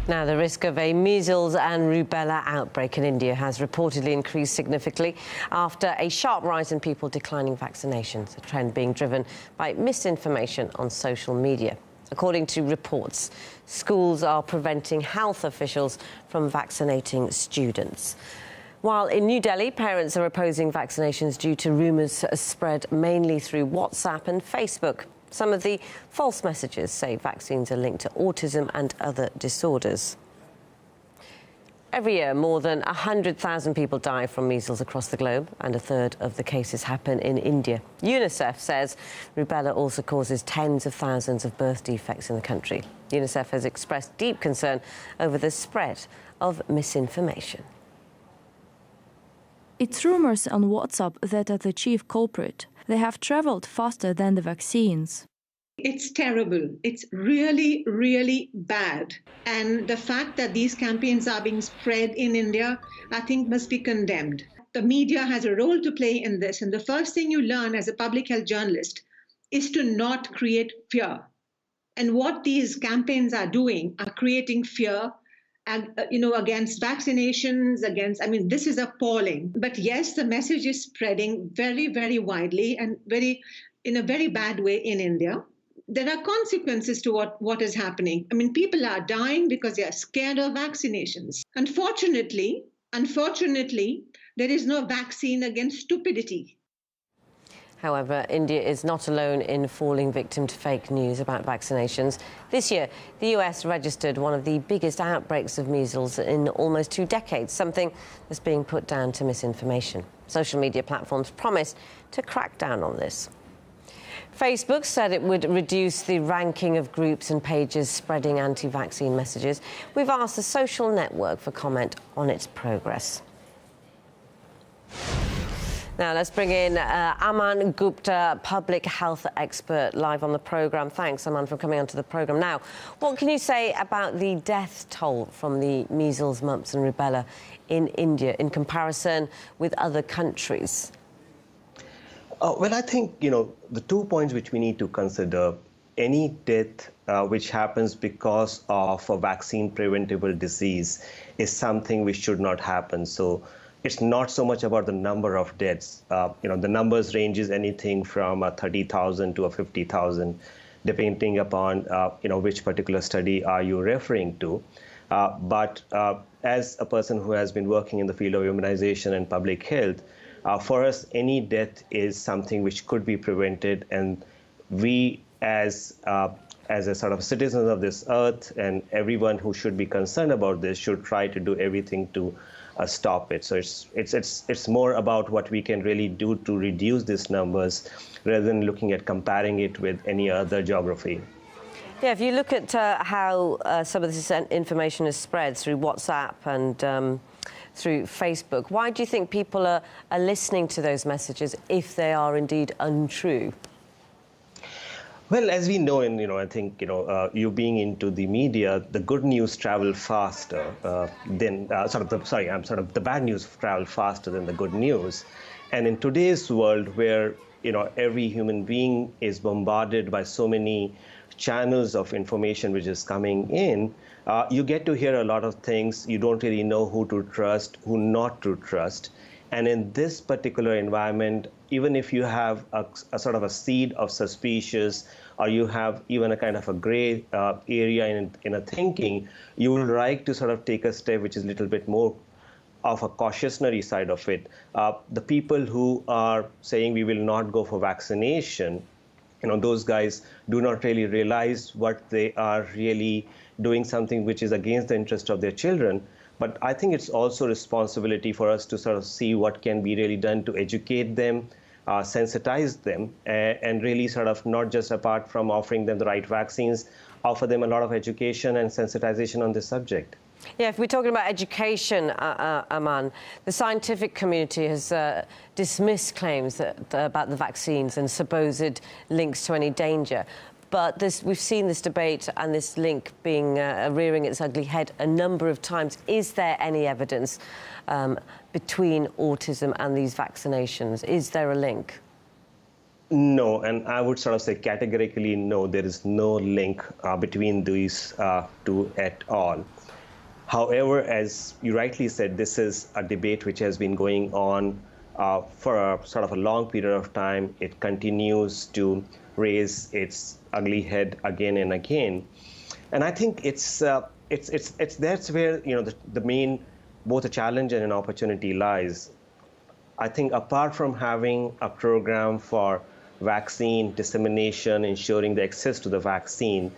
Now, the risk of a measles and rubella outbreak in India has reportedly increased significantly after a sharp rise in people declining vaccinations, a trend being driven by misinformation on social media. According to reports, schools are preventing health officials from vaccinating students. While in New Delhi, parents are opposing vaccinations due to rumours spread mainly through WhatsApp and Facebook. Some of the false messages say vaccines are linked to autism and other disorders. Every year, more than 100,000 people die from measles across the globe, and a third of the cases happen in India. UNICEF says rubella also causes tens of thousands of birth defects in the country. UNICEF has expressed deep concern over the spread of misinformation. It's rumors on WhatsApp that are the chief culprit. They have traveled faster than the vaccines. It's terrible. It's really, really bad. And the fact that these campaigns are being spread in India, I think must be condemned. The media has a role to play in this. And the first thing you learn as a public health journalist is to not create fear. And what these campaigns are doing are creating fear against vaccinations, this is appalling. But yes, the message is spreading very, very widely and in a very bad way in India. There are consequences to what is happening. People are dying because they are scared of vaccinations. Unfortunately, there is no vaccine against stupidity. However, India is not alone in falling victim to fake news about vaccinations. This year, the US registered one of the biggest outbreaks of measles in almost 2 decades, something that's being put down to misinformation. Social media platforms promised to crack down on this. Facebook said it would reduce the ranking of groups and pages spreading anti-vaccine messages. We've asked the social network for comment on its progress. Now, let's bring in Aman Gupta, public health expert, live on the programme. Thanks, Aman, for coming onto the programme. Now, what can you say about the death toll from the measles, mumps and rubella in India in comparison with other countries? Well, I think, the 2 points which we need to consider, any death which happens because of a vaccine-preventable disease is something which should not happen. So it's not so much about the number of deaths. The numbers ranges anything from 30,000 to 50,000, depending upon which particular study are you referring to. But as a person who has been working in the field of immunization and public health, for us, any death is something which could be prevented, and we as a sort of citizens of this earth and everyone who should be concerned about this should try to do everything to stop it. So it's more about what we can really do to reduce these numbers rather than looking at comparing it with any other geography. Yeah, if you look at how some of this information is spread through WhatsApp and through Facebook, why do you think people are listening to those messages if they are indeed untrue? Well, as we know, and I think you being into the media, the good news travel faster than the bad news travel faster than the good news. And in today's world, where every human being is bombarded by so many channels of information which is coming in, you get to hear a lot of things. You don't really know who to trust, who not to trust. And in this particular environment, even if you have a sort of a seed of suspicious, or you have even a kind of a gray area in a thinking, you would like to sort of take a step which is a little bit more of a cautionary side of it. The people who are saying we will not go for vaccination, those guys do not really realize what they are really doing, something which is against the interest of their children. But I think it's also responsibility for us to sort of see what can be really done to educate them, sensitize them, and really sort of not just apart from offering them the right vaccines, offer them a lot of education and sensitization on this subject. Yeah, if we're talking about education, Aman, the scientific community has dismissed claims about the vaccines and supposed links to any danger. But we've seen this debate and this link being rearing its ugly head a number of times. Is there any evidence between autism and these vaccinations? Is there a link? No, and I would sort of say categorically no, there is no link between these two at all. However, as you rightly said, this is a debate which has been going on for a sort of a long period of time. It continues to raise its ugly head again and again, and I think it's that's where the main both a challenge and an opportunity lies. I think apart from having a program for vaccine dissemination, ensuring the access to the vaccine,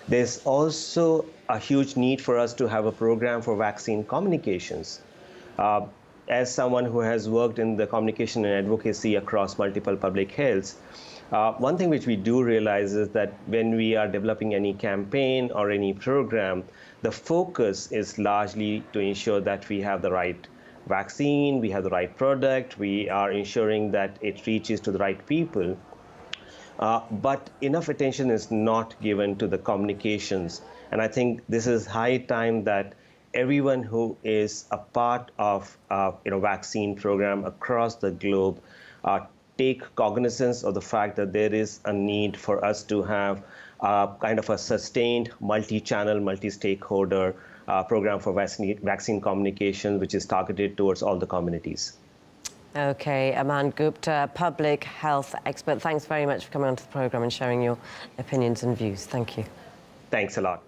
there's also a huge need for us to have a program for vaccine communications. As someone who has worked in the communication and advocacy across multiple public healths, one thing which we do realize is that when we are developing any campaign or any program, the focus is largely to ensure that we have the right vaccine, we have the right product, we are ensuring that it reaches to the right people. But enough attention is not given to the communications. And I think this is high time that everyone who is a part of vaccine program across the globe take cognizance of the fact that there is a need for us to have kind of a sustained multi-channel, multi-stakeholder program for vaccine communication, which is targeted towards all the communities. OK, Aman Gupta, public health expert. Thanks very much for coming onto the programme and sharing your opinions and views. Thank you. Thanks a lot.